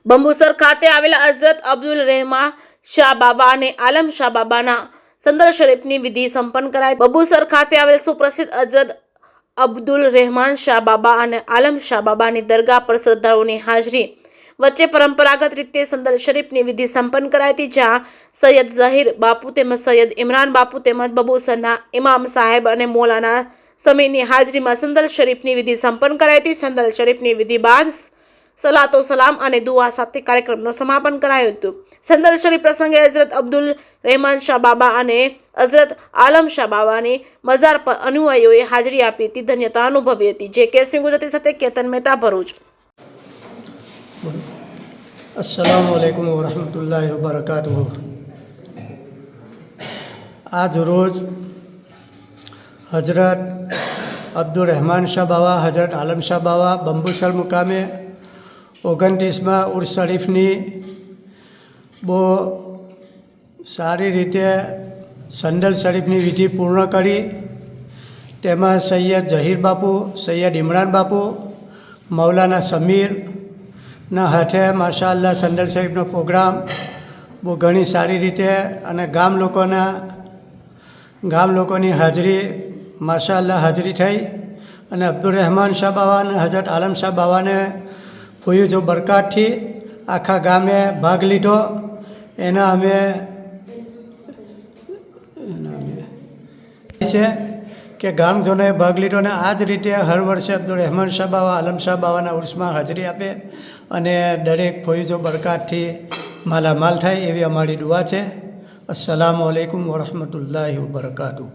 બંબુસર ખાતે આવેલા હઝરત અબ્દુલ રહેમાન શાહ બાબા અને આલમ શાહ બાબાના સંદર શરીફની વિધિ સંપન્ન કરાઈ। બંબુસર ખાતે આવેલ સુપ્રસિદ્ધ હઝરત અબ્દુલ રહેમાન શાહ બાબા અને આલમ શાહ બાબાની દરગાહ પર શ્રદ્ધાળુઓની હાજરી વચ્ચે પરંપરાગત રીતે સંદર શરીફની વિધિ સંપન્ન કરાઈ હતી, જ્યાં સૈયદ ઝહીર બાપુ તેમજ સૈયદ ઇમરાન બાપુ તેમજ બંબુસરના ઇમામ સાહેબ અને મૌલાના સમીરની હાજરીમાં સંદર શરીફની વિધિ સંપન્ન કરાઈ હતી। સંદર શરીફની વિધિ બાદ સલાતો સલામ અને દુઆ સાથે કાર્યક્રમનું સમાપન કરાયું હતું। સંદર શરીફ પ્રસંગે હઝરત અબ્દુલ રહેમાન શાહ બાબા અને હઝરત આલમ શાહ બાબાની મઝાર પર અનુયાયીઓએ હાજરી આપી હતી, ધન્યતા અનુભવી હતી। જે કેસરી ગુજરાતી સાથે કેતન મહેતા, ભરૂચ। अस्सलामु अलैकुम वरहमतुल्लाहि वबरकातुहू। आज रोज़ हज़रत अब्दुल रहमान शाह बाबा, हज़रत आलम शाह बाबा बंबुसर मुकामे 29માં ઉર્સ શરીફની બહુ સારી રીતે સંદલ શરીફની વિધિ પૂર્ણ કરી। તેમાં સૈયદ ઝહીર બાપુ, સૈયદ ઇમરાન બાપુ, મૌલાના સમીરના હાથે માશાઅલ્લાહ સંદલ શરીફનો પ્રોગ્રામ બહુ ઘણી સારી રીતે અને ગામ લોકોની હાજરી માશાઅલ્લાહ હાજરી થઈ અને અબ્દુલ રહેમાન શાહ બાબા અને હઝરત આલમ શાહ બાબાને ફૂયું જો બરકાતથી આખા ગામે ભાગ લીધો। એના અમે છે કે ગામજનોએ ભાગ લીધો અને આ જ રીતે હર વર્ષે અબ્દુલ રહેમાન શાહ બાબા, આલમ શાહ બાબાના ઉર્સમાં હાજરી આપે અને દરેક ફોઈજો બરકાતથી માલામાલ થાય એવી અમારી દુઆ છે। અસ્સલામુ અલૈકુમ વરહમતુલ્લાહિ વબરકાતુહુ।